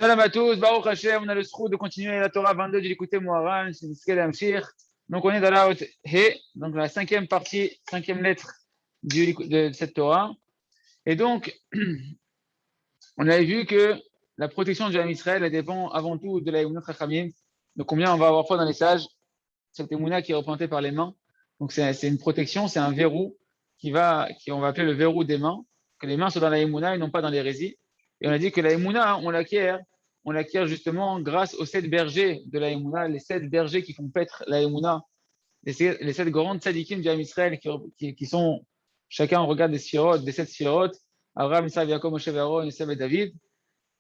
Salam à tous, Baruch Hashem, on a le sroud de continuer la Torah 22 du Likutei Moharan, c'est Niskel Amshir. Donc on est dans la haute He, donc la cinquième partie, cinquième lettre de cette Torah. Et donc, on avait vu que la protection du Ham Israël elle dépend avant tout de la Emunat Chachamim. Donc combien on va avoir foi dans les sages, cette Emunat qui est représentée par les mains. Donc c'est une protection, c'est un verrou on va appeler le verrou des mains, que les mains soient dans la Emunat et non pas dans l'hérésie. Et on a dit que la Emunat, on l'acquiert justement grâce aux 7 bergers de la Emunat, les 7 bergers qui font paître la Emunat, les 7 grandes tzadikim du Ham Israël qui sont, chacun on regarde des 7 sphirot, Abraham, Isaac, Jacob, Moshe, Aaron, Yosef et David,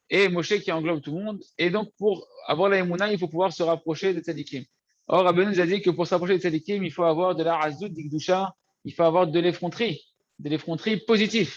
et Moshe qui englobe tout le monde. Et donc pour avoir la Emunat, il faut pouvoir se rapprocher des tzadikim. Or, Rabbeinu nous a dit que pour se rapprocher des tzadikim, il faut avoir de la Azout, d'Ikdusha, il faut avoir de l'effronterie positive,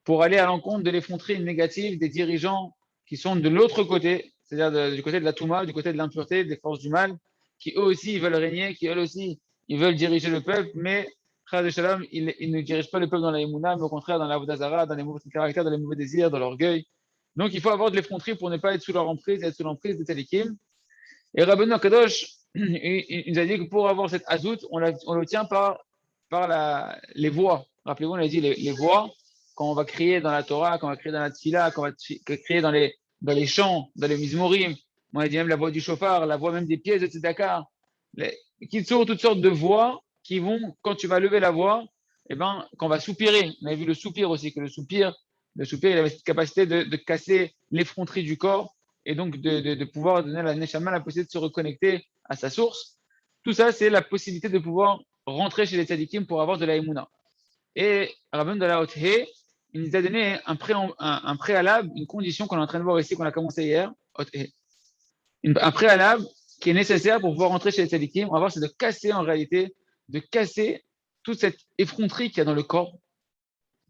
pour aller à l'encontre de l'effronterie négative des dirigeants qui sont de l'autre côté, c'est-à-dire du côté de la Touma, du côté de l'impureté, des forces du mal, qui eux aussi ils veulent régner, qui eux aussi ils veulent diriger le peuple, mais Chaz de Shalom, ils ne dirigent pas le peuple dans la Emouna, mais au contraire dans la Vodazara, dans les mauvais caractères, dans les mauvais désirs, dans l'orgueil. Donc il faut avoir de l'effronterie pour ne pas être sous leur emprise, être sous l'emprise des Tzadikim. Et Rabbeinu Kadosh, il nous a dit que pour avoir cette azout, on l'obtient par les voix. Rappelez-vous, on a dit les voix, quand on va crier dans la Torah, quand on va crier dans la Tfila, quand on va crier dans les chants, dans les mizmorim, on a dit même la voix du chauffard, la voix même des pièces de tzedaka, qui sont toutes sortes de voix qui vont, quand tu vas lever la voix, quand on va soupirer, on a vu le soupir aussi, que le soupir, il avait cette capacité de casser l'effronterie du corps et donc de pouvoir donner à la Neshama la possibilité de se reconnecter à sa source. Tout ça, c'est la possibilité de pouvoir rentrer chez les tzadikim pour avoir de la Emouna. Et Rabbeinu de la Hot-He, il nous a donné un préalable, une condition qu'on est en train de voir ici, qu'on a commencé hier, un préalable qui est nécessaire pour pouvoir rentrer chez les tzadikim. On va voir, c'est de casser toute cette effronterie qu'il y a dans le corps,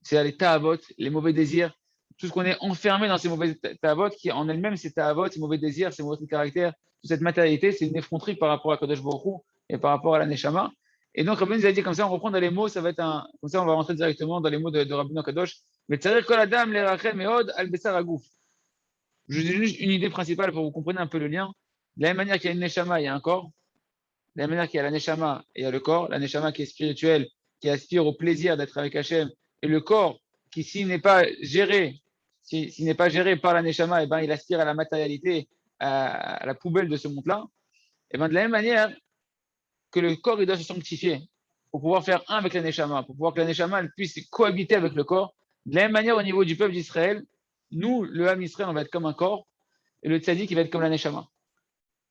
c'est-à-dire les ta'avot, les mauvais désirs, tout ce qu'on est enfermé dans ces mauvais ta'avot, qui en elles-mêmes, ces ta'avot, ces mauvais désirs, ces mauvais caractères, toute cette matérialité, c'est une effronterie par rapport à Kadosh Baruch Hu et par rapport à la Neshama. Et donc, Rabbeinu nous a dit comme ça, on reprend dans les mots, ça va être comme ça, on va rentrer directement dans les mots de Rabbeinu Kadosh. Mais tzarir kol adam lerachem meod al besar hagouf. Je vous donne juste une idée principale pour que vous compreniez un peu le lien. De la même manière qu'il y a une Neshama, il y a un corps. De la même manière qu'il y a la Neshama et il y a le corps. La Neshama qui est spirituelle, qui aspire au plaisir d'être avec Hachem. Et le corps qui, s'il n'est pas géré par la Neshama, il aspire à la matérialité, à la poubelle de ce monde-là. Et de la même manière que le corps il doit se sanctifier pour pouvoir faire un avec la Neshama, pour pouvoir que la Neshama puisse cohabiter avec le corps. De la même manière, au niveau du peuple d'Israël, nous, le Ham Israël, on va être comme un corps, et le Tzadik, il va être comme la Neshama.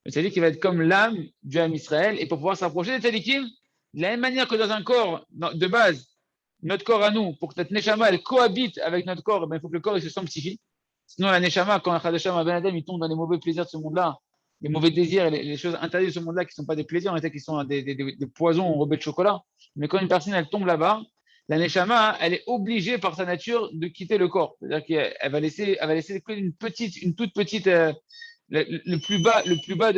Le Tzadik, il va être comme l'âme du Ham Israël, et pour pouvoir s'approcher des Tzadikim, de la même manière que dans un corps de base, notre corps à nous, pour que notre Neshama, elle cohabite avec notre corps, il faut que le corps il se sanctifie. Sinon, la Neshama, quand un Chadasham, un Ben Adam, il tombe dans les mauvais plaisirs de ce monde-là, les mauvais désirs et les choses interdites de ce monde-là qui ne sont pas des plaisirs, en réalité, qui sont des poisons enrobés de chocolat. Mais quand une personne, elle tombe là-bas, la Neshama, elle est obligée par sa nature de quitter le corps. C'est-à-dire qu'elle va laisser une toute petite, le plus bas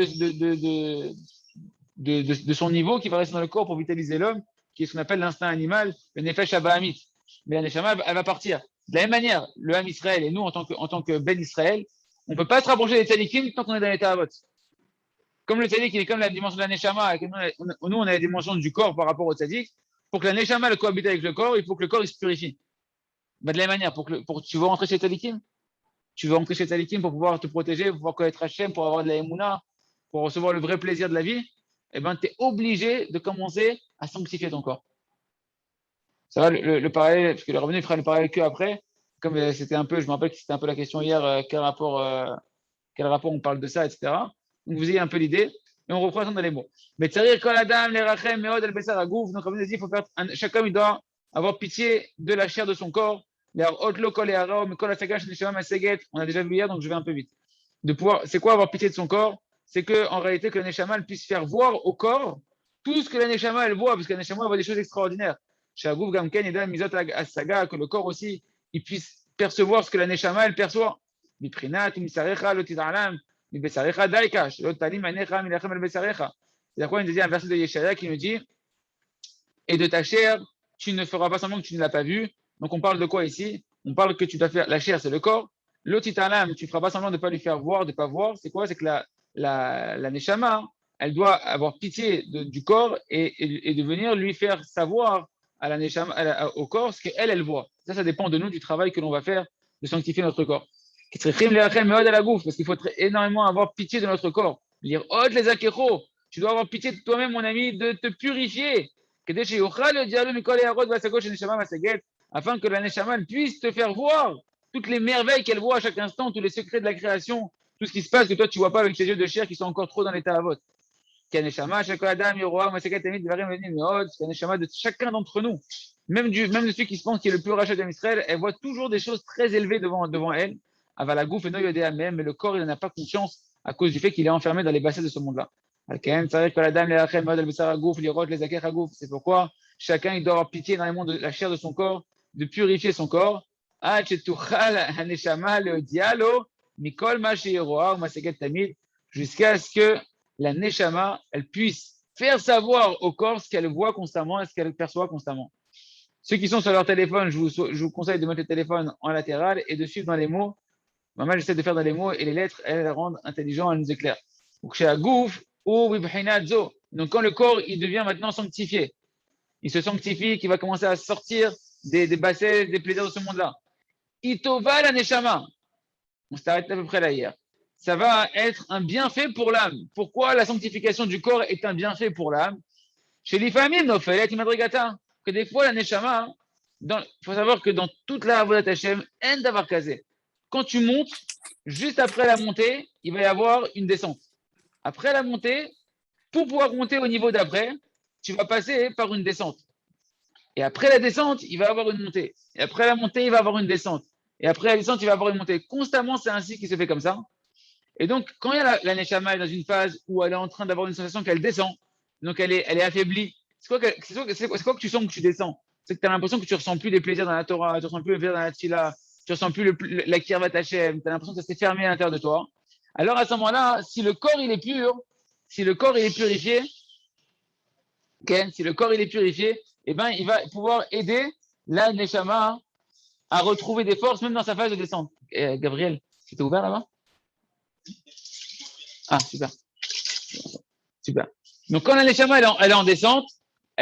de son niveau qui va rester dans le corps pour vitaliser l'homme, qui est ce qu'on appelle l'instinct animal, le Nefesh Abahamit. Mais la Neshama, elle va partir. De la même manière, le Ham Israël et nous, en tant que Ben Israël, on ne peut pas se rapprocher des tzadikim tant qu'on est dans les ta'avot. Comme le tzadik, il est comme la dimension de la neshama, et que nous, on a la dimension du corps par rapport au tzadik. Pour que la neshama elle cohabite avec le corps, il faut que le corps il se purifie. De la même manière, tu veux rentrer chez tzadikim, pour pouvoir te protéger, pour pouvoir connaître Hachem, pour avoir de la émouna, pour recevoir le vrai plaisir de la vie, tu es obligé de commencer à sanctifier ton corps. Ça va, le parallèle, parce que le revenu fera le parallèle que après, comme c'était un peu, je me rappelle que c'était un peu la question hier, quel rapport on parle de ça, etc. Donc vous ayez un peu l'idée, et on reprend dans les mots. Mais tzarir kol adam lerachem meod al besar hagouf. Donc comme on a dit, chaque homme il doit avoir pitié de la chair de son corps. On a déjà vu hier, donc je vais un peu vite. C'est quoi avoir pitié de son corps? C'est que en réalité que la neshama elle puisse faire voir au corps tout ce que la neshama elle voit, parce que la neshama voit des choses extraordinaires. Que le corps aussi il puisse percevoir ce que la neshama elle perçoit. C'est-à-dire quoi? Il nous dit un verset de Yeshaya qui nous dit et de ta chair, tu ne feras pas semblant que tu ne l'as pas vu. Donc on parle de quoi ici? On parle que tu dois faire, la chair c'est le corps, L'autre italam, tu ne feras pas semblant de ne pas lui faire voir, de ne pas voir. C'est quoi? C'est que la neshama, elle doit avoir pitié du corps et de venir lui faire savoir à la neshama, au corps ce qu'elle, elle voit. Ça dépend de nous, du travail que l'on va faire de sanctifier notre corps. Parce qu'il faut énormément avoir pitié de notre corps. Dire, oh, les akecho, tu dois avoir pitié de toi-même, mon ami, de te purifier. Afin que la neshama puisse te faire voir toutes les merveilles qu'elle voit à chaque instant, tous les secrets de la création, tout ce qui se passe que toi tu ne vois pas avec tes yeux de chair qui sont encore trop dans l'état à vote. Kaneshama, chaque adam, Yoroa, Masekat, Tamid, Varim, Venim, Meod, Kaneshama de chacun d'entre nous, même de celui qui se pense qui est le plus rachat d'Israël, elle voit toujours des choses très élevées devant elle. Avalagouf et Noyodéa même, mais le corps, il n'en a pas conscience à cause du fait qu'il est enfermé dans les bassins de ce monde-là. C'est pourquoi chacun il doit avoir pitié dans le monde de la chair de son corps, de purifier son corps. Jusqu'à ce que la neshama, elle puisse faire savoir au corps ce qu'elle voit constamment et ce qu'elle perçoit constamment. Ceux qui sont sur leur téléphone, je vous conseille de mettre le téléphone en latéral et de suivre dans les mots. Maman, j'essaie de faire dans les mots et les lettres, elles rendent intelligent, elles nous éclairent. Donc, chez Agouf, ou donc quand le corps il devient maintenant sanctifié, il se sanctifie, qu'il va commencer à sortir des bassins, des plaisirs de ce monde-là. Itova la neshama. On s'arrête à peu près là hier. Ça va être un bienfait pour l'âme. Pourquoi la sanctification du corps est un bienfait pour l'âme? Chez les familles, que des fois la neshama, il faut savoir que dans toute la Avodat Hashem, en d'avoir casé. Quand tu montes, juste après la montée, il va y avoir une descente. Après la montée, pour pouvoir monter au niveau d'après, tu vas passer par une descente. Et après la descente, il va y avoir une montée. Et après la montée, il va y avoir une descente. Et après la descente, il va y avoir une montée. Constamment, c'est ainsi qu'il se fait comme ça. Et donc, quand il y a la neshama dans une phase où elle est en train d'avoir une sensation qu'elle descend, donc elle est affaiblie, c'est quoi que tu sens que tu descends? C'est que tu as l'impression que tu ne ressens plus les plaisirs dans la Torah, tu ne ressens plus les plaisirs dans la Tfila, tu ne ressens plus la Kirvat Hashem, tu as l'impression que ça s'est fermé à l'intérieur de toi. Alors à ce moment-là, si le corps il est pur, si le corps il est purifié, si le corps il est purifié, eh ben, il va pouvoir aider la neshama à retrouver des forces même dans sa phase de descente. Gabriel, c'était ouvert là-bas? Ah, super. Super. Donc, quand la neshama elle est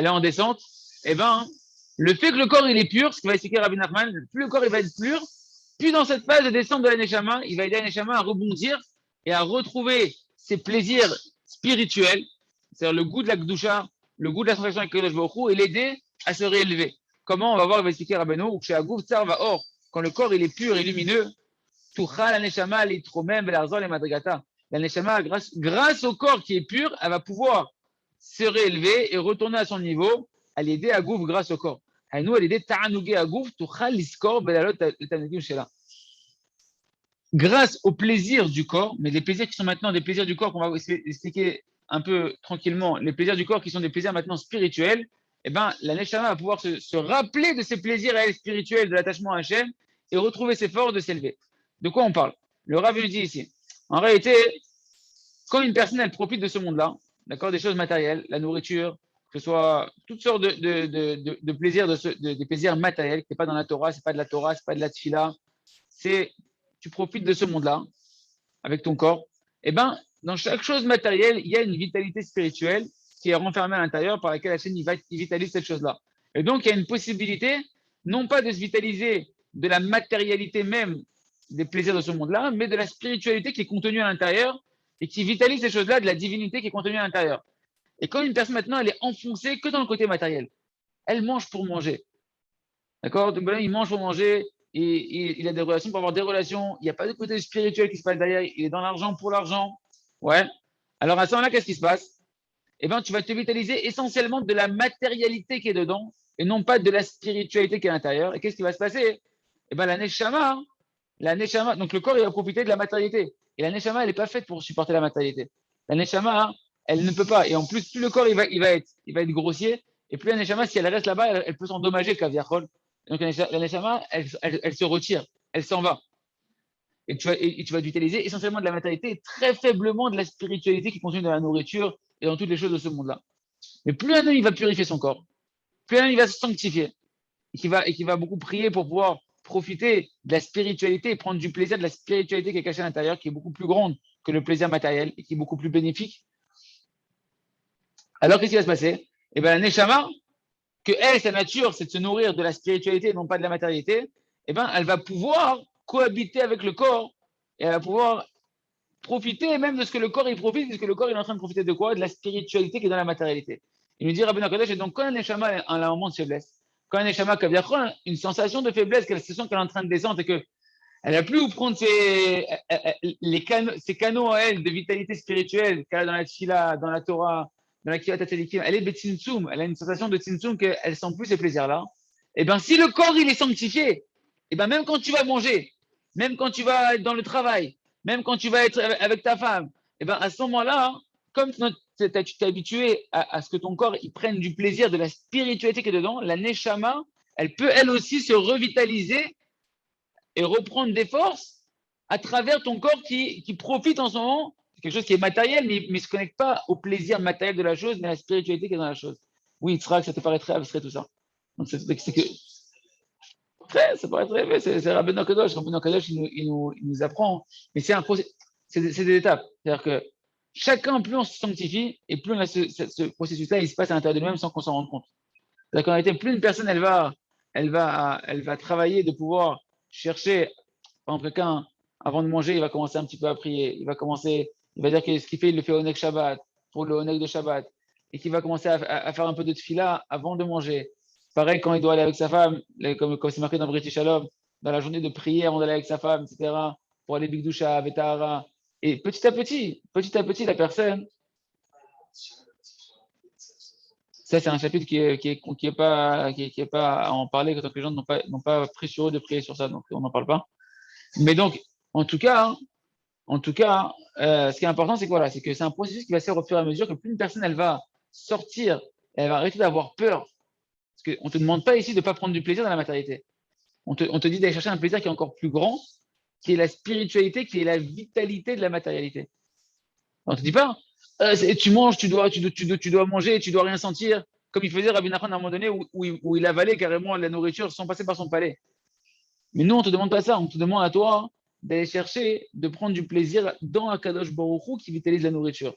en descente, eh ben, le fait que le corps il est pur, ce qui va expliquer Rabbi Nachman, plus le corps il va être pur, plus dans cette phase de descente de la neshama, il va aider la neshama à rebondir et à retrouver ses plaisirs spirituels, c'est-à-dire le goût de la Gdusha, le goût de la sensation avec Kadosh Baruch Hu, et l'aider à se réélever. Comment on va voir, il va expliquer Rabbeinu, ou chez Agouf Tsar va or, quand le corps il est pur et lumineux, Toucha la neshama litromem velarzol et madrigata. La neshama, grâce au corps qui est pur, elle va pouvoir se réélever et retourner à son niveau, à l'aider à Gouf grâce au corps. Et nous, elle aide ta'anouge à Gouf, toucha l'iskor belalot le shela. Grâce au plaisir du corps, mais les plaisirs qui sont maintenant des plaisirs du corps qu'on va expliquer un peu tranquillement, les plaisirs du corps qui sont des plaisirs maintenant spirituels, eh ben, la neshama va pouvoir se rappeler de ces plaisirs spirituels, de l'attachement à Hachem, et retrouver ses forces de s'élever. De quoi on parle? Le Rav nous dit ici. En réalité, quand une personne elle profite de ce monde-là, d'accord, des choses matérielles, la nourriture, que ce soit toutes sortes de plaisirs, des plaisirs matériels, qui n'est pas dans la Torah, c'est pas de la Torah, c'est pas de la Tfila, c'est tu profites de ce monde-là avec ton corps. Eh ben, dans chaque chose matérielle, il y a une vitalité spirituelle qui est renfermée à l'intérieur par laquelle la chaîne vitalise cette chose-là. Et donc, il y a une possibilité, non pas de se vitaliser de la matérialité même des plaisirs de ce monde-là, mais de la spiritualité qui est contenue à l'intérieur et qui vitalise ces choses-là, de la divinité qui est contenue à l'intérieur. Et quand une personne maintenant, elle est enfoncée que dans le côté matériel, elle mange pour manger. D'accord? Donc, il mange pour manger, et il a des relations pour avoir des relations, il n'y a pas de côté spirituel qui se passe derrière, il est dans l'argent pour l'argent. Ouais. Alors à ce moment-là, qu'est-ce qui se passe? Eh bien, tu vas te vitaliser essentiellement de la matérialité qui est dedans, et non pas de la spiritualité qui est à l'intérieur. Et qu'est-ce qui va se passer? Eh bien, la neshama, donc le corps, il va profiter de la matérialité. Et la neshama, elle n'est pas faite pour supporter la matérialité. La neshama, elle ne peut pas. Et en plus, plus le corps, il va être grossier, et plus la neshama, si elle reste là-bas, elle peut s'endommager, kaviachol. Donc la neshama, elle se retire, elle s'en va. Et tu vas utiliser essentiellement de la matérialité et très faiblement de la spiritualité qui est contenue dans la nourriture et dans toutes les choses de ce monde-là. Mais plus il va purifier son corps, plus il va se sanctifier, et qui va beaucoup prier pour pouvoir profiter de la spiritualité et prendre du plaisir de la spiritualité qui est cachée à l'intérieur, qui est beaucoup plus grande que le plaisir matériel et qui est beaucoup plus bénéfique. Alors, qu'est-ce qui va se passer? Eh bien, la Neshama, que elle, sa nature, c'est de se nourrir de la spiritualité et non pas de la matérialité, eh bien, elle va pouvoir cohabiter avec le corps et elle va pouvoir profiter même de ce que le corps il profite, puisque le corps il est en train de profiter de quoi? De la spiritualité qui est dans la matérialité. Il nous dit Rabbi Nakadosh, et donc quand un Neshama a un moment de faiblesse, quand un Neshama a une sensation de faiblesse, qu'elle se sent qu'elle est en train de descendre et qu'elle n'a plus où prendre ses canaux à elle de vitalité spirituelle qu'elle a dans la Tchila, dans la Torah, dans la Kivat Tzadikim, elle est Betzintzum, elle a une sensation de Tzimtzum qu'elle sent plus ces plaisirs-là. Et bien, si le corps il est sanctifié, et bien même quand tu vas manger, même quand tu vas être dans le travail, même quand tu vas être avec ta femme, et bien à ce moment-là, comme tu t'es habitué à ce que ton corps il prenne du plaisir de la spiritualité qui est dedans, la Neshama, elle peut elle aussi se revitaliser et reprendre des forces à travers ton corps qui profite en ce moment. C'est quelque chose qui est matériel, mais ne se connecte pas au plaisir matériel de la chose, mais à la spiritualité qui est dans la chose. Oui, Yitzhak, ça te paraît très abstrait tout ça. Donc c'est que ça paraît très vrai, c'est Rabbeinu Kadosh. Rabbeinu Kadosh, il nous apprend, mais c'est un processus, c'est des étapes. C'est-à-dire que chacun, plus on se sanctifie, et plus on a ce processus-là, il se passe à l'intérieur de nous-mêmes sans qu'on s'en rende compte. C'est-à-dire qu'en réalité, plus une personne, elle va travailler de pouvoir chercher, par exemple, quelqu'un, avant de manger, il va commencer un petit peu à prier, il va dire que ce qu'il fait, il le fait au Oneg Shabbat, pour le Oneg de Shabbat, et qu'il va commencer à faire un peu de tefila avant de manger. Pareil, quand il doit aller avec sa femme, comme c'est marqué dans British Shalom, dans la journée de prière avant d'aller avec sa femme, etc., pour aller Bigdusha, Vetahara. Et petit à petit, la personne, ça, c'est un chapitre qui est pas à en parler quand les gens n'ont pas pris sur eux de prier sur ça, donc on n'en parle pas. Mais donc, en tout cas, ce qui est important, c'est que voilà, c'est que c'est un processus qui va se faire au fur et à mesure que plus une personne, elle va sortir, elle va arrêter d'avoir peur. Parce qu'on ne te demande pas ici de ne pas prendre du plaisir dans la matérialité. On te dit d'aller chercher un plaisir qui est encore plus grand, qui est la spiritualité, qui est la vitalité de la matérialité. On ne te dit pas, tu manges, tu dois manger, tu dois rien sentir, comme il faisait Rabbi Nachman à un moment donné où il avalait carrément la nourriture sans passer par son palais. Mais nous, on ne te demande pas ça, on te demande à toi d'aller chercher, de prendre du plaisir dans Akadosh Baruch Hu qui vitalise la nourriture.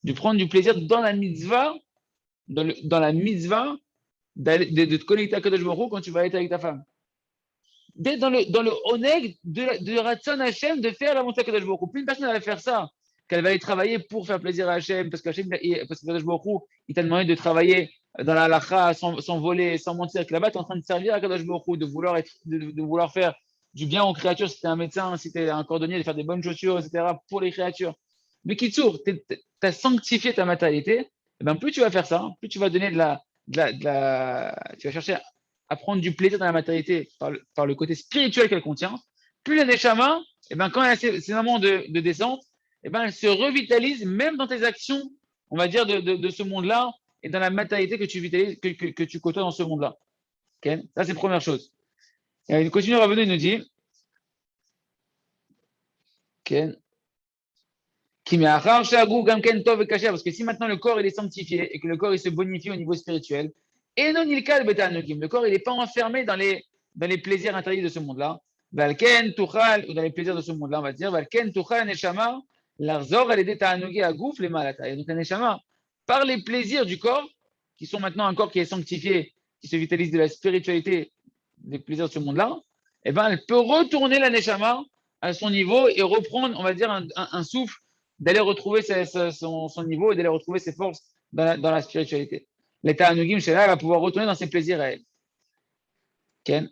De prendre du plaisir dans la mitzvah, dans la mitzvah, de te connecter à Akadosh Baruch Hu quand tu vas être avec ta femme. D'être dans le oneg de Ratzon Hashem, de faire la montée à Kadosh Baruch Hu. Plus une personne va faire ça, qu'elle va aller travailler pour faire plaisir à Hashem, parce que Kadosh Baruch Hu, il t'a demandé de travailler dans la halakha, sans voler, sans mentir, que là-bas, tu es en train de servir à Kadosh Baruch Hu, de vouloir faire du bien aux créatures, si tu es un médecin, si tu es un cordonnier, de faire des bonnes chaussures, etc., pour les créatures. Mais Kitsour, tu as sanctifié ta matérialité, et ben plus tu vas faire ça, plus tu vas donner tu vas chercher à prendre du plaisir dans la matérialité par le côté spirituel qu'elle contient, plus la Neshama, et ben, quand elle a ces moments de descente, et ben, elle se revitalise même dans tes actions, on va dire, de ce monde-là et dans la matérialité que tu vitalises, que tu côtoies dans ce monde-là. Okay, ça, c'est la première chose. Et il continue à revenir, il nous dit okay, parce que si maintenant le corps il est sanctifié et que le corps il se bonifie au niveau spirituel, et non le corps il n'est pas enfermé dans les plaisirs intérieurs de ce monde-là, Valken Tuchal, ou dans les plaisirs de ce monde-là, on va dire, Valken Tuchal Neshama, Larzor, elle est à Gouf, les malata. Et donc la Neshama, par les plaisirs du corps, qui sont maintenant un corps qui est sanctifié, qui se vitalise de la spiritualité, des plaisirs de ce monde-là, eh ben, elle peut retourner la Neshama à son niveau et reprendre, on va dire, un souffle d'aller retrouver son niveau et d'aller retrouver ses forces dans la spiritualité. L'état Anugim, Shela, va pouvoir retourner dans ses plaisirs à elle. Okay.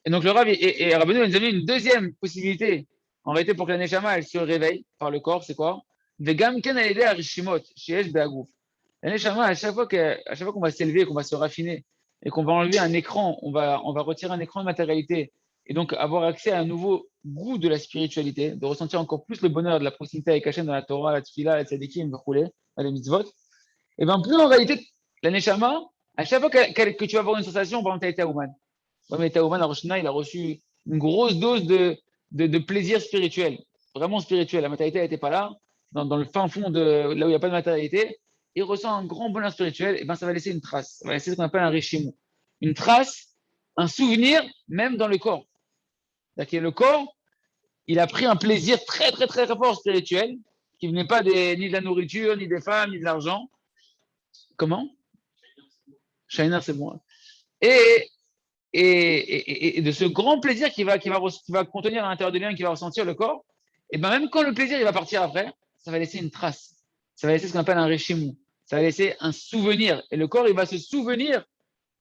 Et donc le Rav et Rabbeinu nous a donné une deuxième possibilité, en réalité, pour que la Neshama, elle se réveille par le corps, c'est quoi? Vegam ken elle à Rishimot, Sheesh Beagouf. La Neshama, à chaque fois qu'on va s'élever, qu'on va se raffiner, et qu'on va enlever un écran, on va retirer un écran de matérialité, et donc avoir accès à un nouveau goût de la spiritualité, de ressentir encore plus le bonheur de la proximité avec Hachem dans la Torah, la Tfila, la Tzadikim, dans les mitzvot, et bien plus en réalité, la Neshama, à chaque fois que tu vas avoir une sensation, par exemple, tu as été à Ouman. Ouais, mais Taouman, la Roshana, il a reçu une grosse dose de plaisir spirituel, vraiment spirituel. La matérialité n'était pas là, dans le fin fond de là où il n'y a pas de matérialité. Il ressent un grand bonheur spirituel, et ben ça va laisser une trace. Ça va laisser ce qu'on appelle un rishimou. Une trace, un souvenir, même dans le corps. C'est-à-dire que le corps, il a pris un plaisir très, très, très, très fort spirituel, qui ne venait pas ni de la nourriture, ni des femmes, ni de l'argent. Comment? Shiner, c'est bon. Et, et de ce grand plaisir qui va contenir à l'intérieur de lui, qui va ressentir le corps, et bien même quand le plaisir il va partir après, ça va laisser une trace. Ça va laisser ce qu'on appelle un réchimou. Ça va laisser un souvenir. Et le corps, il va se souvenir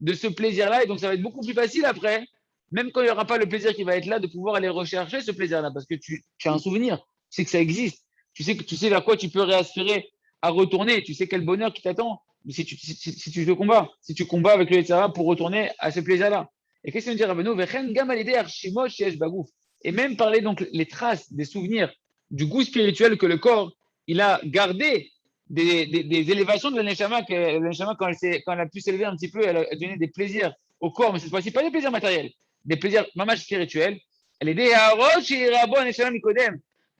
de ce plaisir-là. Et donc, ça va être beaucoup plus facile après, même quand il n'y aura pas le plaisir qui va être là, de pouvoir aller rechercher ce plaisir-là. Parce que tu as un souvenir. Tu sais que ça existe. Tu sais vers quoi tu peux réaspirer à retourner. Tu sais quel bonheur qui t'attend. Mais si tu te combats, si tu combats avec le etc. pour retourner à ce plaisir-là. Et qu'est-ce qu'on dit, Rabbeinu? Et même parler donc les traces, des souvenirs, du goût spirituel que le corps il a gardé des élévations de l'aneshama, que l'aneshama, quand elle a pu s'élever un petit peu, elle a donné des plaisirs au corps, mais cette fois-ci, pas des plaisirs matériels, des plaisirs mamash spirituels. Elle est des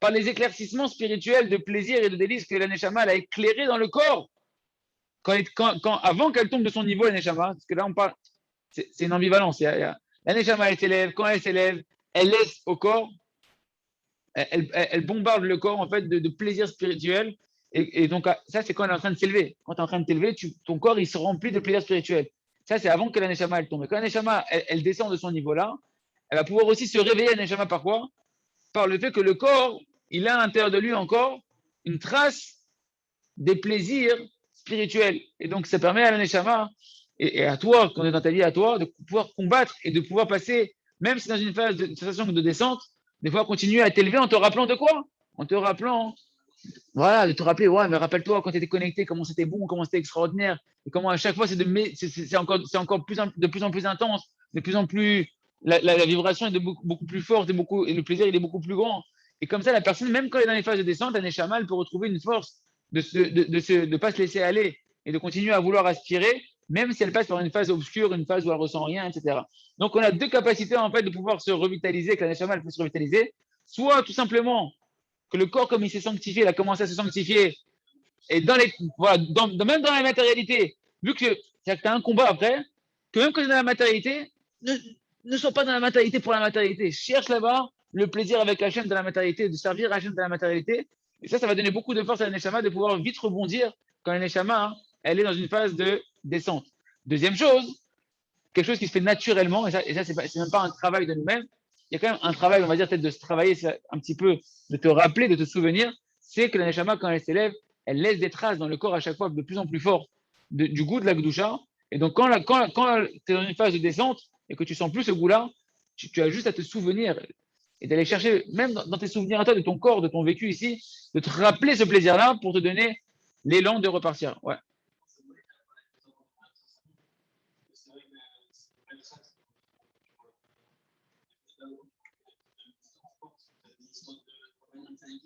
par les éclaircissements spirituels de plaisir et de délices que l'aneshama a éclairé dans le corps, avant qu'elle tombe de son niveau, l'aneshama, parce que là, on parle, c'est une ambivalence. L'aneshama, elle s'élève, quand elle s'élève, elle laisse au corps, elle bombarde le corps en fait de plaisir spirituel. Et donc, ça, c'est quand elle est en train de s'élever. Quand tu es en train de t'élever, ton corps, il se remplit de plaisir spirituel. Ça, c'est avant que la Neshama, elle tombe. Et quand la Neshama, elle descend de son niveau-là, elle va pouvoir aussi se réveiller, la Neshama, par quoi? Par le fait que le corps, il a à l'intérieur de lui encore une trace des plaisirs spirituels. Et donc, ça permet à la Neshama et à toi, quand on est dans ta vie, à toi, de pouvoir combattre et de pouvoir passer, même si dans une phase de sensation de descente, des fois continuer à t'élever en te rappelant de quoi? En te rappelant, voilà, de te rappeler, ouais, mais rappelle-toi quand tu étais connecté, comment c'était bon, comment c'était extraordinaire, et comment à chaque fois c'est encore de plus en plus intense, de plus en plus, la vibration est beaucoup plus forte et le plaisir il est beaucoup plus grand. Et comme ça, la personne, même quand elle est dans les phases de descente, la neshama, elle peut retrouver une force de pas se laisser aller et de continuer à vouloir aspirer, même si elle passe par une phase obscure, une phase où elle ressent rien, etc. Donc, on a deux capacités en fait de pouvoir se revitaliser, que la neshama elle peut se revitaliser, soit tout simplement que le corps, comme il s'est sanctifié, il a commencé à se sanctifier, et voilà, même dans la matérialité, vu que tu as un combat après, que même quand tu es dans la matérialité, ne sois pas dans la matérialité pour la matérialité. Cherche là-bas le plaisir avec la chaîne de la matérialité, de servir la chaîne de la matérialité. Et ça va donner beaucoup de force à la Neshama de pouvoir vite rebondir quand la Neshama, elle est dans une phase de descente. Deuxième chose, quelque chose qui se fait naturellement, et ça c'est même pas un travail de nous-mêmes, il y a quand même un travail, on va dire peut-être de se travailler un petit peu, de te rappeler, de te souvenir, c'est que la Neshama, quand elle s'élève, elle laisse des traces dans le corps à chaque fois de plus en plus fort du goût de la Gdusha. Et donc, quand tu es dans une phase de descente et que tu sens plus ce goût-là, tu as juste à te souvenir et d'aller chercher, même dans tes souvenirs à toi, de ton corps, de ton vécu ici, de te rappeler ce plaisir-là pour te donner l'élan de repartir. Ouais.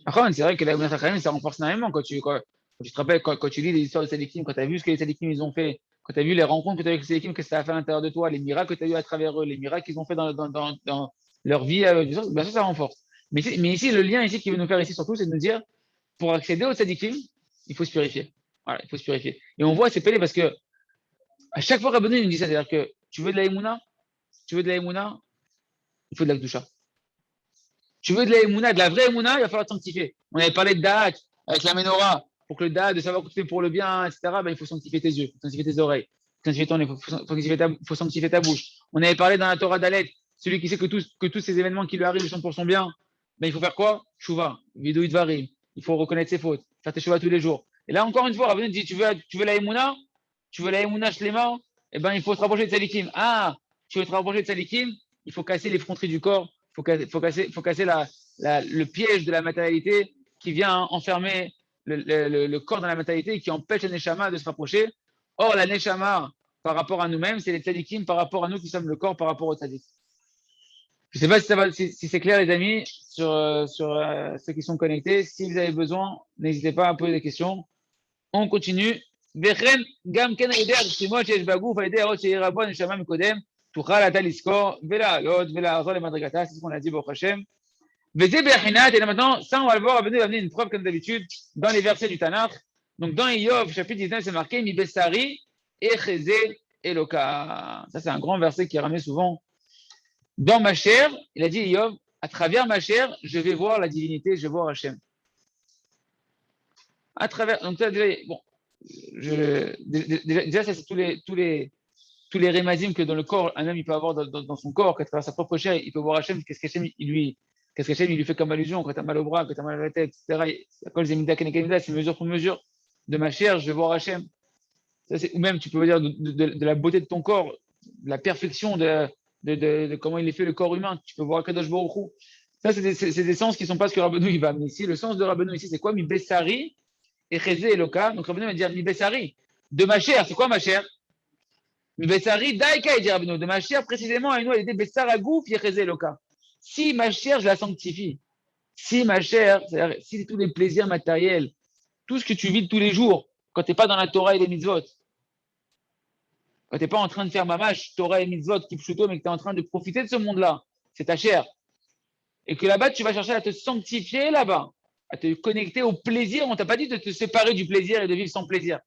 Après, c'est vrai que la Mounat HaChaim, ça renforce énormément quand tu te rappelles, quand tu lis les histoires de Sadikim, quand tu as vu ce que les Sadikim ils ont fait, quand tu as vu les rencontres que tu as eu avec les Sadikim, que ça a fait à l'intérieur de toi, les miracles que tu as eu à travers eux, les miracles qu'ils ont fait dans leur vie, bien sûr, ça renforce. Mais ici, le lien ici qu'il veut nous faire ici surtout, c'est de nous dire, pour accéder aux Sadikim, il faut se purifier. Voilà, il faut se purifier. Et on voit, c'est pélé parce que à chaque fois, Rabbeinu, il nous dit ça, c'est-à-dire que tu veux de la Emouna, il faut de la Kedusha. Tu veux de la Emouna, de la vraie Emouna, il va falloir te sanctifier. On avait parlé de Da'at avec la Menorah. Pour que le Da'at, de savoir que tu fais pour le bien, etc., ben, il faut sanctifier tes yeux, il faut sanctifier tes oreilles, il faut sanctifier ton nez, il faut sanctifier ta bouche. On avait parlé dans la Torah d'Alet, celui qui sait que tous ces événements qui lui arrivent sont pour son bien, ben, il faut faire quoi? Chouva, vidou idvarim. Il faut reconnaître ses fautes, faire tes chouva tous les jours. Et là, encore une fois, Rabbeinu dit, tu veux la Emouna? Tu veux la Emouna shlema? Eh ben, il faut se rapprocher de Salikim. Ah, tu veux te rapprocher de Salikim? Il faut casser les fronteries du corps, faut casser le piège de la matérialité qui vient enfermer le corps dans la matérialité et qui empêche la Neshama de se rapprocher. Or, la Neshama, par rapport à nous-mêmes, c'est les tzadikim par rapport à nous qui sommes le corps par rapport aux tzadik. Je ne sais pas si c'est clair, les amis, sur ceux qui sont connectés. Si vous avez besoin, n'hésitez pas à poser des questions. On continue. וכן, גם כן על ידי הרשימות שיש בגוף, על ידי האות שיהיה רבו נשמה מקודם, תוכל אתה לזכור ולעלות ולעזור למדרגתה, c'est ce qu'on a dit, ברוך השם. וזה בהכינת, et là maintenant, ça on va le voir, Rabbeinu va amener une preuve comme d'habitude dans les versets du Tanakh. Donc dans Iyov, chapitre 19, c'est marqué, Mi Bessari Echeze Eloka. Ça c'est un grand verset qui est ramené souvent Dans ma chair, il a dit Yov, à travers ma chair, je vais voir la divinité, je vais voir Hachem. À travers, donc déjà, bon, déjà ça c'est tous les rémazim que dans le corps, un homme il peut avoir dans son corps, qu'à travers sa propre chair, il peut voir Hachem, qu'est-ce qu'Hachem il lui fait comme allusion, quand tu as mal au bras, quand tu as mal à la tête, etc. C'est mesure pour mesure. De ma chair, je vais voir Hachem. Ou même, tu peux dire de la beauté de ton corps, de la perfection de comment il est fait le corps humain. Tu peux voir Kadosh Baruch Hu. Ça, c'est des sens qui ne sont pas ce que Rabbeinu il va amener ici. Le sens de Rabbeinu ici, c'est quoi? Mi Bessari et Chezé Eloka. Donc Rabbeinu va dire Mi Bessari. De ma chair, c'est quoi ma chair? Mi Bessari Daika, il dit Rabbeinu. De ma chair, précisément, il a dit Bessar Agouf et Chezé Eloka. Si ma chair, je la sanctifie. Si ma chair, c'est-à-dire si tous les plaisirs matériels, tout ce que tu vis de tous les jours, quand tu n'es pas dans la Torah et les mitzvot, quand tu n'es pas en train de faire mamash, Torah et mitzvot, kipshuto, mais que tu es en train de profiter de ce monde-là, c'est ta chair. Et que là-bas, tu vas chercher à te sanctifier là-bas, à te connecter au plaisir. On ne t'a pas dit de te séparer du plaisir et de vivre sans plaisir.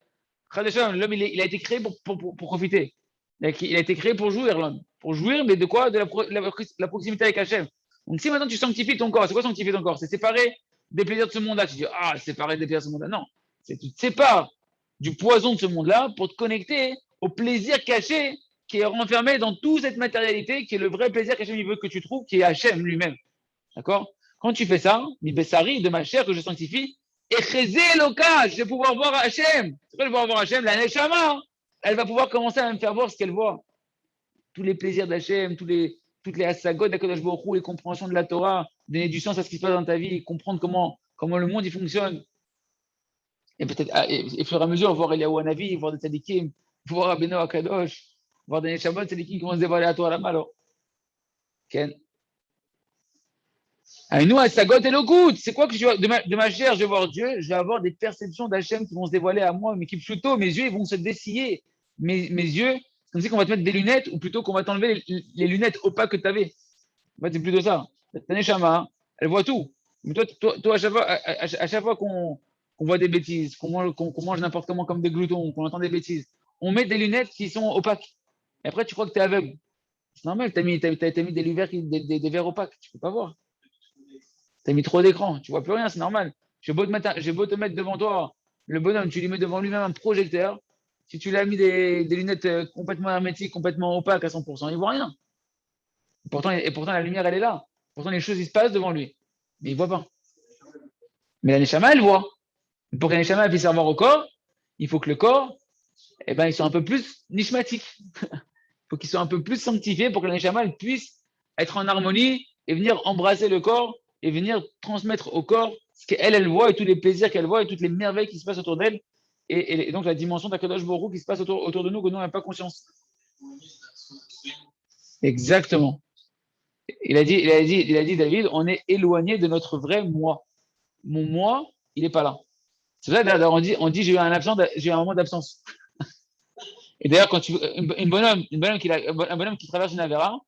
L'homme, il a été créé pour profiter. Il a été créé pour jouir, l'homme. Pour jouir, mais de quoi? De la proximité avec Hachem. Donc si maintenant tu sanctifies ton corps, c'est quoi sanctifier ton corps? C'est séparer des plaisirs de ce monde-là. Tu dis, ah, séparer des plaisirs de ce monde-là. Non, c'est tu te sépares du poison de ce monde-là pour te connecter au plaisir caché qui est renfermé dans toute cette matérialité, qui est le vrai plaisir qu'Hachem veut que tu trouves, qui est Hachem lui-même. D'accord? Quand tu fais ça, mi Bessari, de ma chair que je sanctifie, et Chezé Eloka, je vais pouvoir voir Hachem. C'est quoi je vais pouvoir voir Hachem? La Neshama, elle va pouvoir commencer à me faire voir ce qu'elle voit. Tous les plaisirs d'Hachem, toutes les hasagot d'Akadosh Baruch Hu, les compréhensions de la Torah, donner du sens à ce qui se passe dans ta vie, comprendre comment le monde il fonctionne. Et peut-être, et au fur et à mesure, voir Eliyahu Hanavi, voir des tzadikim, voir Rabbeinu Akadosh, voir des Neshamot, tzadikim qui vont se dévoiler à toi là-bas. Alors, Ken. Et nous, hasagot et l'okut, c'est quoi que de ma chair, je vais voir Dieu, je vais avoir des perceptions d'Hachem qui vont se dévoiler à moi, mais qui plutôt, mes yeux, ils vont se dessiller. Mes yeux, c'est comme si qu'on va te mettre des lunettes, ou plutôt qu'on va t'enlever les lunettes opaques que tu avais. En fait, c'est plutôt ça. Ta neshama, elle voit tout. Mais toi à chaque fois qu'on voit des bêtises, qu'on mange n'importe comment comme des gloutons, qu'on entend des bêtises, on met des lunettes qui sont opaques. Et après, tu crois que tu es aveugle. C'est normal, tu as mis des verres opaques, tu ne peux pas voir. Tu as mis trop d'écran, tu ne vois plus rien, c'est normal. J'ai beau te mettre devant toi, le bonhomme, tu lui mets devant lui-même un projecteur. Si tu lui as mis des lunettes complètement hermétiques, complètement opaques à 100%, il ne voit rien. Et pourtant, la lumière, elle est là. Pourtant, les choses, ils se passent devant lui. Mais il ne voit pas. Mais la Neshama, elle voit. Pour que la Neshama puisse avoir au corps, il faut que le corps, il soit un peu plus nishmatique. Il faut qu'il soit un peu plus sanctifié pour que la Neshama, elle puisse être en harmonie et venir embrasser le corps et venir transmettre au corps ce qu'elle, elle voit et tous les plaisirs qu'elle voit et toutes les merveilles qui se passent autour d'elle. Et donc, la dimension d'Akadosh Baruch Hu qui se passe autour de nous que nous, on n'a pas conscience. Exactement. Il a dit, David, on est éloigné de notre vrai moi. Mon moi, il n'est pas là. C'est vrai, d'ailleurs, on dit j'ai eu un moment d'absence. Et d'ailleurs, quand un bonhomme qui traverse une avéra,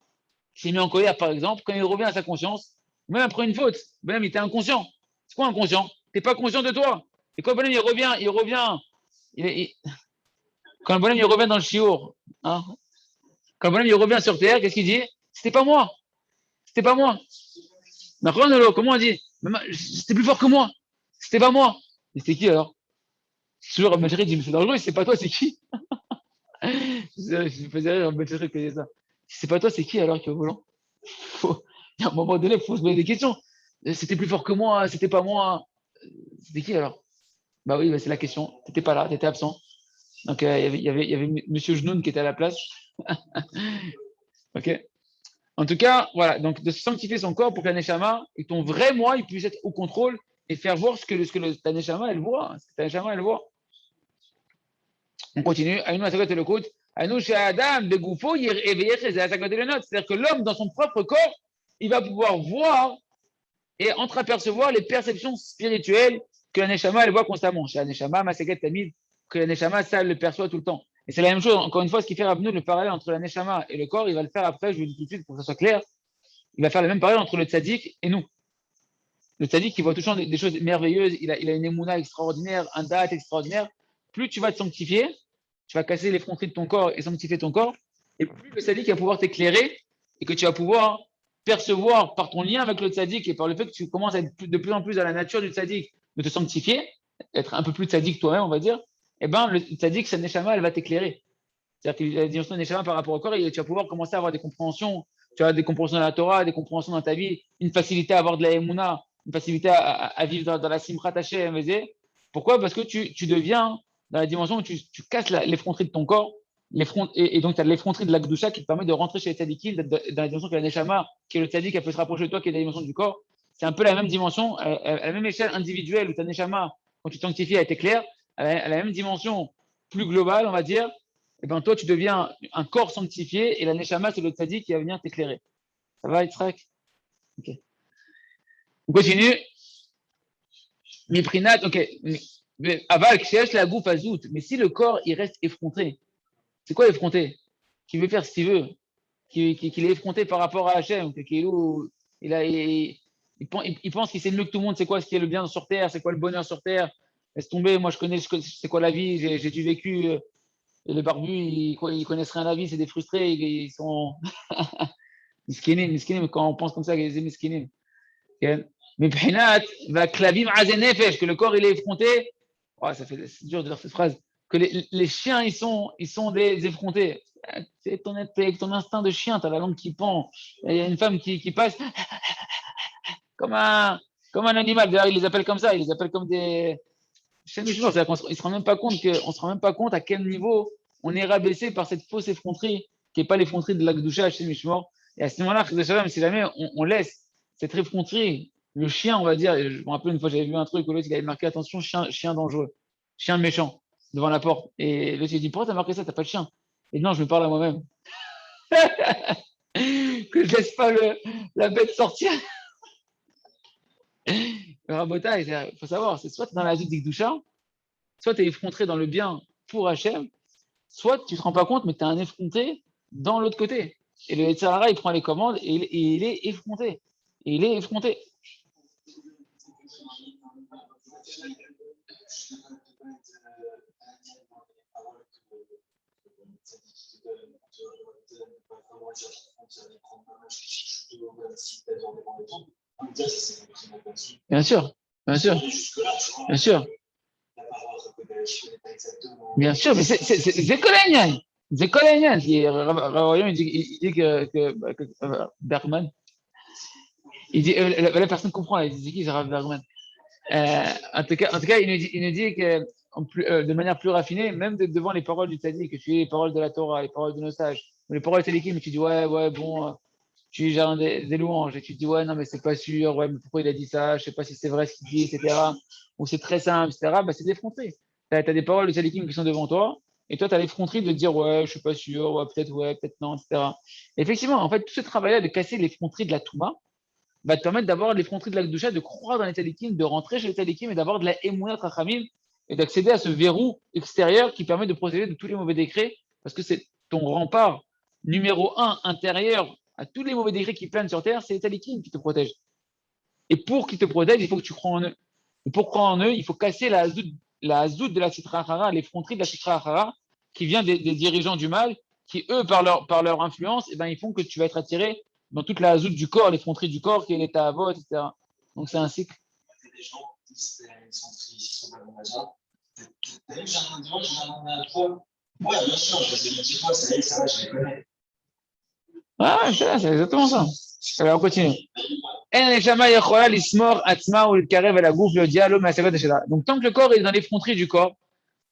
qui s'est mis en colère, par exemple, quand il revient à sa conscience, même après une faute, le bonhomme, il était inconscient. C'est quoi inconscient? Tu n'es pas conscient de toi. Et quand le bonhomme, quand le bonhomme, il revient dans le chiour, hein, quand le bonhomme, il revient sur terre, qu'est-ce qu'il dit? C'était pas moi. C'était pas moi. Comment on dit? C'était plus fort que moi. C'était pas moi. Et c'était qui alors? Toujours ma chérie dit, mais c'est dangereux, c'est pas toi, c'est qui? Je faisais rire ma chérie qui disait ça. Si c'est pas toi, c'est qui alors qui est au volant? Il y a un moment donné, il faut se poser des questions. C'était plus fort que moi, c'était pas moi. C'était qui alors? Bah oui, c'est la question. T'étais pas là, t'étais absent. Donc il y avait Monsieur Genoun qui était à la place. Ok. En tout cas, voilà, donc de sanctifier son corps pour que la Neshama et ton vrai moi, il puisse être au contrôle et faire voir ce que ta Neshama, elle voit. Ce que ta Neshama, elle voit. On continue. C'est-à-dire que l'homme, dans son propre corps, il va pouvoir voir et entreapercevoir les perceptions spirituelles que la Neshama, elle voit constamment. Chez la Neshama, Maseget Tamid, que la Neshama, ça, elle le perçoit tout le temps. Et c'est la même chose, encore une fois, ce qui fait Rabbeinu le parallèle entre la Neshama et le corps, il va le faire après, je vous le dis tout de suite pour que ça soit clair, il va faire le même parallèle entre le tzaddik et nous. Le tzaddik, il voit toujours des choses merveilleuses, il a une émouna extraordinaire, un date extraordinaire. Plus tu vas te sanctifier, tu vas casser les fronteries de ton corps et sanctifier ton corps, et plus le tzaddik va pouvoir t'éclairer et que tu vas pouvoir percevoir par ton lien avec le tzaddik et par le fait que tu commences à être de plus en plus à la nature du tzaddik, de te sanctifier, être un peu plus tzaddik toi-même, on va dire, eh ben, le tzaddik, sa neshama, elle va t'éclairer. C'est-à-dire que la dimension de neshama par rapport au corps, tu vas pouvoir commencer à avoir des compréhensions, tu as des compréhensions de la Torah, des compréhensions dans ta vie, une facilité à avoir de la emuna, une facilité à vivre dans la simchat Hashem. Pourquoi? Parce que tu deviens dans la dimension où tu casses l'effronterie de ton corps, et donc tu as l'effronterie de la Gdusha qui te permet de rentrer chez les tzadikim, dans la dimension que la neshama, qui est le tzadik, elle peut se rapprocher de toi, qui est la dimension du corps. C'est un peu la même dimension, à la même échelle individuelle où ta neshama, quand tu t'anctifies, elle était claire, à la même dimension plus globale, on va dire, et ben toi, tu deviens un corps sanctifié et la neshama, c'est le tzaddik qui va venir t'éclairer. Ça va, Yitzhak? Ok. On continue. Miprinat, ok. Aval, kshesh la gouf azout. Mais si le corps, il reste effronté, c'est quoi effronté? Qui veut faire ce qu'il veut, qu'il est effronté par rapport à Hachem, il pense qu'il sait mieux que tout le monde, c'est quoi ce qui est le bien sur terre, c'est quoi le bonheur sur terre. Laisse tomber, moi je connais c'est quoi la vie, j'ai du vécu. Et les barbus, ils connaissent rien à la vie, c'est des frustrés, ils sont miskinim, quand on pense comme ça, ils sont miskinim. Mais Phinat va clavim azenefesh, que le corps il est effronté. Oh, c'est dur de dire cette phrase. Que les chiens ils sont des effrontés. C'est ton instinct de chien, tu as la langue qui pend. Il y a une femme qui passe comme un, comme un animal. D'ailleurs, ils les appellent comme ça, ils les appellent comme des. C'est-à-dire qu'on se rend même pas compte se rend même pas compte à quel niveau on est rabaissé par cette fausse effronterie qui n'est pas l'effronterie de l'Akdoucha chez Mishmor. Et à ce moment-là, si jamais on laisse cette effronterie, le chien, on va dire, je me rappelle une fois, j'avais vu un truc où l'autre il avait marqué attention, chien dangereux, chien méchant, devant la porte. Et l'autre il dit pourquoi t'as marqué ça, t'as pas de chien? Et non, je me parle à moi-même. Que je laisse pas la bête sortir. Le rabotage, il faut savoir, c'est soit tu es dans la zone d'Ikdoucha, soit tu es effronté dans le bien pour Hachem, soit tu ne te rends pas compte, mais tu es un effronté dans l'autre côté. Et le Yetzirara, il prend les commandes et il est effronté. Et il est effronté. Bien sûr, bien sûr, bien sûr. Bien sûr, mais c'est Colagnan. C'est Colagnan. Il dit que Bergman, il dit, la personne comprend, il dit qui c'est Rav Bergman. En tout cas, il nous dit que de manière plus raffinée, même devant les paroles du tzaddik, que tu es les paroles de la Torah, les paroles de nos sages, ou les paroles tzaddikim, mais tu dis ouais, bon, tu gères des louanges, et tu te dis ouais, non, mais c'est pas sûr, ouais, mais pourquoi il a dit ça, je sais pas si c'est vrai ce qu'il dit, etc. Ou c'est très simple, etc. Bah, c'est d'effronter. Tu as des paroles de tzaddikim qui sont devant toi, et toi, tu as l'effronterie de dire ouais, je suis pas sûr, ouais, peut-être non, etc. Et effectivement, en fait, tout ce travail-là de casser l'effronterie de la Touma, va te permettre d'avoir l'effronterie de l'Akdoucha, de croire dans les tzadikim, de rentrer chez les tzadikim et d'avoir de la émouna Chachamim et d'accéder à ce verrou extérieur qui permet de protéger de tous les mauvais décrets parce que c'est ton rempart numéro un intérieur à tous les mauvais décrets qui planent sur terre, c'est les tzadikim qui te protègent. Et pour qu'ils te protègent, il faut que tu crois en eux. Et pour croire en eux, il faut casser la hazout de la Sitra Achara, l'effronterie de la Sitra Achara qui vient des dirigeants du mal qui, eux, par leur influence, eh ben, ils font que tu vas être attiré dans toute la hazout du corps, l'effronterie du corps, qui est l'état à vote, etc. Donc c'est un cycle. Des gens qui sont ici, sont pas dans la zone. T'as vu, j'ai un endroit, ouais, bien sûr, je sais pas, ça va, je les connais. Ah, c'est exactement ça. Alors, on continue. Donc, tant que le corps est dans l'effronterie du corps,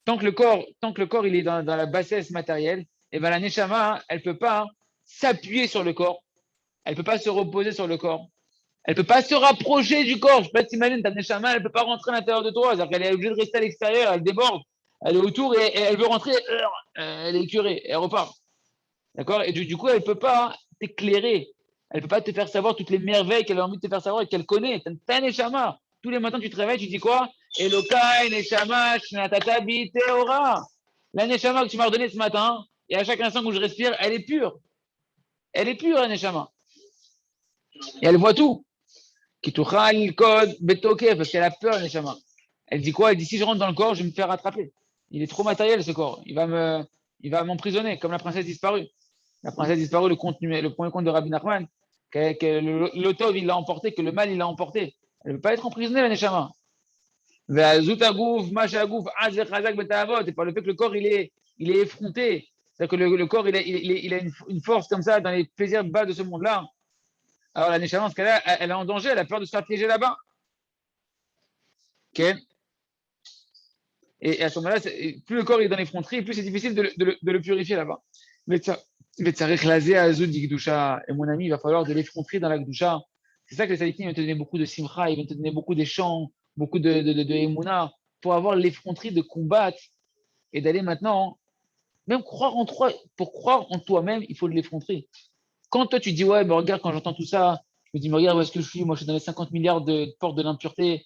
tant que le corps il est dans la bassesse matérielle, et ben la neshama, elle ne peut pas s'appuyer sur le corps, elle ne peut pas se reposer sur le corps, elle ne peut pas se rapprocher du corps. Je ne sais pas si t'imagines, ta neshama, elle ne peut pas rentrer à l'intérieur de toi, c'est-à-dire qu'elle est obligée de rester à l'extérieur, elle déborde, elle est autour et elle veut rentrer, elle est curée, elle repart. D'accord? Et du coup, elle ne peut pas t'éclairer, elle ne peut pas te faire savoir toutes les merveilles qu'elle a envie de te faire savoir et qu'elle connaît. T'as une neshama. Tous les matins, tu te réveilles, tu dis quoi? Elokai, neshama, shnatata bi teora. La neshama que tu m'as redonnée ce matin, et à chaque instant où je respire, elle est pure. Elle est pure, la neshama. Et elle voit tout. Kituchal kod betoke, parce qu'elle a peur, la neshama. Elle dit quoi? Elle dit si je rentre dans le corps, je vais me faire rattraper. Il est trop matériel, ce corps. Il va m'emprisonner, comme la princesse disparue. La princesse a disparu, le premier compte de Rabbi Nachman, que le Tov, il l'a emporté, que le mal, il l'a emporté. Elle ne peut pas être emprisonnée, la Neshama. Et par le fait que le corps, il est effronté. C'est-à-dire que le corps, il a une force comme ça dans les plaisirs bas de ce monde-là. Alors la Neshama, dans ce cas-là, elle est en danger, elle a peur de se faire piéger là-bas. Okay. Et à ce moment-là, plus le corps est dans l'effronterie, plus c'est difficile de le purifier là-bas. Mais et mon ami, il va falloir de l'effronterie dans la Gdusha. C'est ça que les sadikim vont te donner beaucoup de simcha, ils vont te donner beaucoup de chants, beaucoup de émouna, pour avoir l'effronterie de combattre et d'aller maintenant, même croire en toi, pour croire en toi-même, il faut de l'effronterie. Quand toi tu dis, ouais, ben regarde, quand j'entends tout ça, je me dis, mais regarde où est-ce que je suis, moi je suis dans les 50 milliards de portes de l'impureté,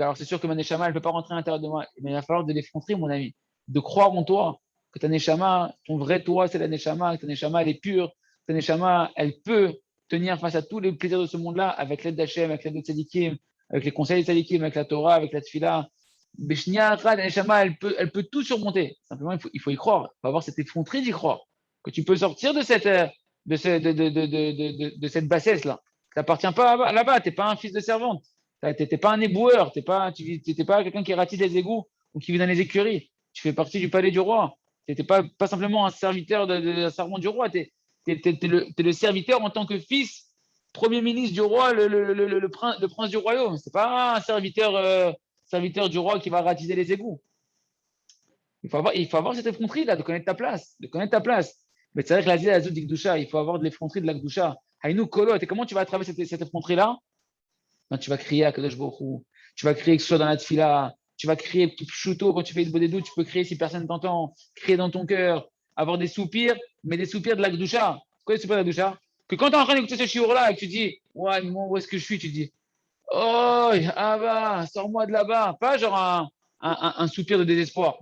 alors c'est sûr que ma neshama, elle ne peut pas rentrer à l'intérieur de moi, mais il va falloir de l'effronterie, mon ami, de croire en toi, que ta neshama, ton vrai toi, c'est la neshama, que ta neshama, elle est pure, ta neshama, elle peut tenir face à tous les plaisirs de ce monde-là, avec l'aide d'Hachem, avec l'aide de Tzadikim, avec les conseils de Tzadikim, avec la Torah, avec la Tfila. Beshnia, la neshama, elle peut tout surmonter. Simplement, il faut y croire. Il faut avoir cette effronterie d'y croire. Que tu peux sortir de cette bassesse-là. Tu n'appartiens pas là-bas, tu n'es pas un fils de servante. Tu n'es pas un éboueur, tu n'es pas quelqu'un qui ratisse les égouts ou qui vit dans les écuries. Tu fais partie du palais du roi. Tu n'es pas simplement un serviteur un servant du roi. Tu es le serviteur en tant que fils, premier ministre du roi, le prince du royaume. Ce n'est pas un serviteur du roi qui va ratisser les égouts. Il faut avoir cette effronterie-là, de connaître ta place. Mais c'est vrai que la Zia Azud Gdusha, il faut avoir de l'effronterie de la Gdusha. Haïnou Kolot, et comment tu vas traverser cette effronterie-là? Ben, tu vas crier à Kadosh Baruch Hu, tu vas crier que ce soit dans la tfila, tu vas crier Pshuto quand tu fais le doutes, tu peux crier si personne t'entend, crier dans ton cœur, avoir des soupirs, mais des soupirs de la Gdusha. C'est quoi les soupirs de la Gdusha? Que quand tu es en train d'écouter ce shiur-là et que tu dis, ouais, où est-ce que je suis? Tu dis, oh, ah bah, sors-moi de là-bas. Pas genre un soupir de désespoir.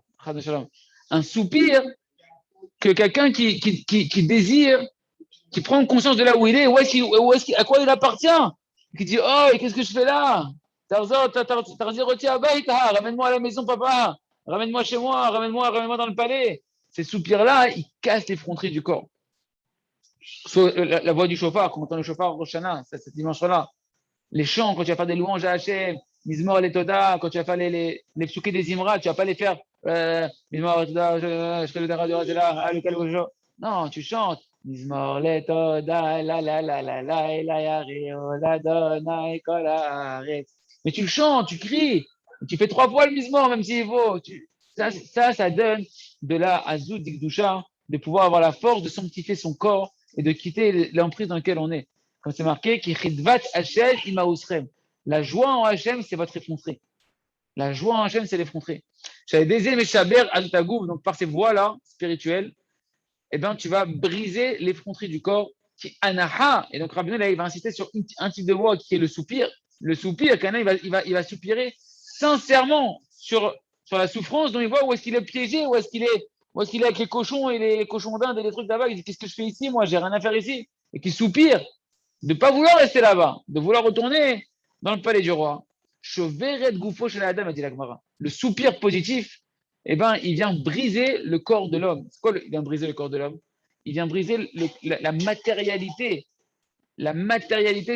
Un soupir que quelqu'un qui désire, qui prend conscience de là où il est, à quoi il appartient, qui dit, oh, qu'est-ce que je fais là? Tarzan, retiens, ramène-moi à la maison, papa, ramène-moi chez moi, ramène-moi dans le palais. Ces soupirs-là, ils cassent l'effronterie du corps. La voix du chauffard, quand on entend le chauffard Roshana, cette dimension-là. Les chants, quand tu vas faire des louanges à Hachem, Mizmor les Toda, quand tu vas faire les psukim des Imra, tu vas pas les faire Mizmor les Toda, non, tu chantes Mizmor les Toda, la yario, la dona et mais tu le chantes, tu cries, tu fais 3 fois le Mizmor, même s'il vaut. Ça donne de la Azout Dikdusha, de pouvoir avoir la force de sanctifier son corps et de quitter l'emprise dans laquelle on est. Comme c'est marqué, la joie en Hachem, c'est votre effronterie. La joie en Hachem, c'est l'effronterie. Donc par ces voies-là, spirituelles, eh ben, tu vas briser l'effronterie du corps, qui anaha. Et donc Rabbi Noël, il va insister sur un type de voix qui est le soupir. Le soupir, qu'un il va soupirer sincèrement sur la souffrance dont il voit où est-ce qu'il est piégé, où est-ce qu'il est avec les cochons et les cochons d'Inde et les trucs là-bas. Il dit, qu'est-ce que je fais ici? Moi, j'ai rien à faire ici. Et qui soupire de ne pas vouloir rester là-bas, de vouloir retourner dans le palais du roi. Le soupir positif, eh ben, il vient briser le corps de l'homme. C'est quoi il vient briser le corps de l'homme? Il vient briser la matérialité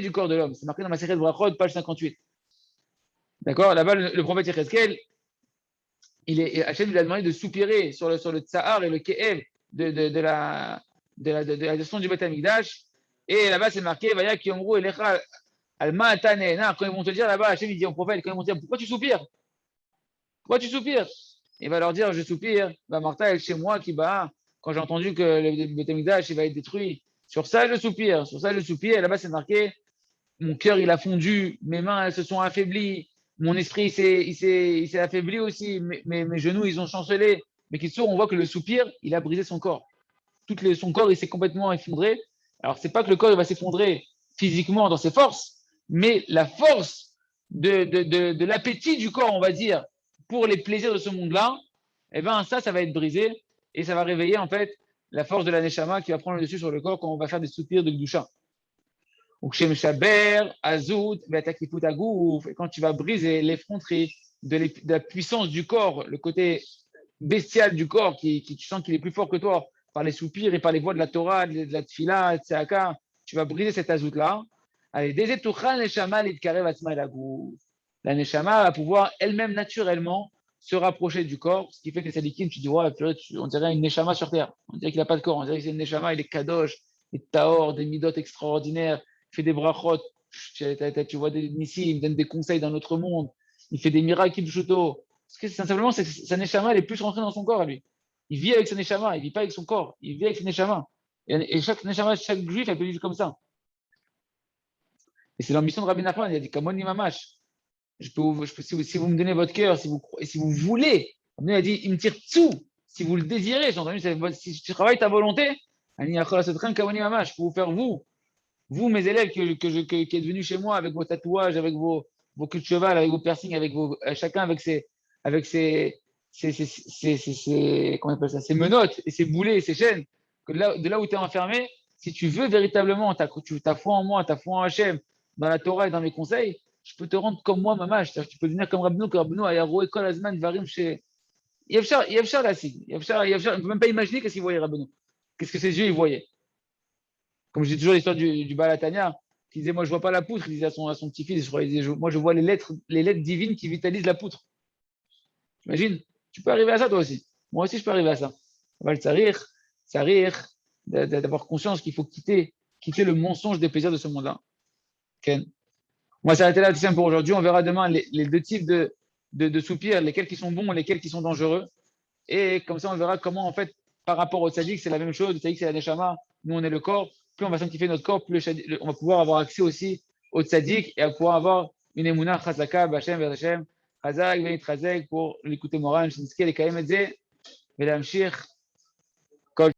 du corps de l'homme. C'est marqué dans ma série de Brachot, page 58. D'accord? Là-bas, le prophète Yecheskel, Hachem lui a demandé de soupirer sur le tsahar et le ke'ev de la gestion du Beth Amikdash. Et là-bas, c'est marqué, Vaya Kiyomru Elecha Alma Atanena. Quand ils vont te dire là-bas, Hachem, il dit au prophète, quand ils vont te dire, pourquoi tu soupires? Pourquoi tu soupires? Il va leur dire, je soupire, Martha est chez moi qui bat, quand j'ai entendu que le Beth Amikdash va être détruit. Sur ça, je soupire. Et là-bas, c'est marqué, mon cœur, il a fondu, mes mains, elles se sont affaiblies, mon esprit, il s'est affaibli aussi, mes genoux, ils ont chancelé. Mais qui on voit que le soupir, il a brisé son corps. Son corps, il s'est complètement effondré. Alors, c'est pas que le corps il va s'effondrer physiquement dans ses forces, mais la force de l'appétit du corps, on va dire, pour les plaisirs de ce monde-là, eh ben ça va être brisé et ça va réveiller en fait la force de la neshama qui va prendre le dessus sur le corps quand on va faire des soupirs de gdusha. Et quand tu vas briser l'effronterie de la puissance du corps, le côté bestial du corps, tu sens qu'il est plus fort que toi, par les soupirs et par les voix de la Torah, de la Tfila, de Tzedaka, tu vas briser cette azout-là. Allez, dès la neshama l'itkarev atzma el aguf. La neshama va pouvoir elle-même naturellement se rapprocher du corps, ce qui fait que les sadikim, tu dis, ouais, purée, on dirait une neshama sur terre. On dirait qu'il n'a pas de corps, on dirait que c'est une neshama, il est kadosh, il est taor, des midot extraordinaires, il fait des brachot, tu vois des nissim, il donne des conseils dans notre monde, il fait des miracles, pshuto. Parce que simplement, sa neshama, elle est plus rentrée dans son corps à lui. Il vit avec sa neshama, il ne vit pas avec son corps, il vit avec sa neshama. Et chaque neshama, chaque juif, elle peut vivre comme ça. Et c'est l'ambition de Rabbi Nachman, il a dit Kamoni Mamash. Si vous me donnez votre cœur, si vous voulez, il a dit il me tire dessous. Si vous le désirez, j'ai entendu, si tu travailles ta volonté, je peux vous faire vous mes élèves qui êtes venus chez moi avec vos tatouages, avec vos queues de cheval, avec vos piercings, chacun avec comment on appelle ça, ses menottes et ses boulets et ses chaînes, de là où tu es enfermé, si tu veux véritablement ta foi en moi, ta foi en Hachem, dans la Torah et dans mes conseils, je peux te rendre comme moi, maman. C'est-à-dire que tu peux devenir comme Rabbeinu, Ayaro, Ekol, Azman, Varim, chez. Yavchar, là, si. Yavchar, on ne peut même pas imaginer qu'est-ce qu'il voyait, Rabbeinu. Qu'est-ce que ses yeux, ils voyaient. Comme je dis toujours l'histoire du Balatania, qui disait, moi, je ne vois pas la poutre, il disait à son petit-fils, moi, je vois les lettres divines qui vitalisent la poutre. T'imagines? Tu peux arriver à ça, toi aussi. Moi aussi, je peux arriver à ça. Va le sarir, d'avoir conscience qu'il faut quitter le mensonge des plaisirs de ce monde-là. Ken. On va s'arrêter là, pour aujourd'hui. On verra demain les deux types de soupirs, lesquels qui sont bons, lesquels qui sont dangereux. Et comme ça, on verra comment, en fait, par rapport au tzaddik, c'est la même chose. Le tzaddik, c'est la neshama. Nous, on est le corps. Plus on va sanctifier notre corps, plus on va pouvoir avoir accès aussi au tzaddik et à pouvoir avoir une émouna chazaka, b'Hashem, v'Hashem, chazak, v'nit chazek, pour l'écouter moral, shinske, les kaim et zé, et l'amshir.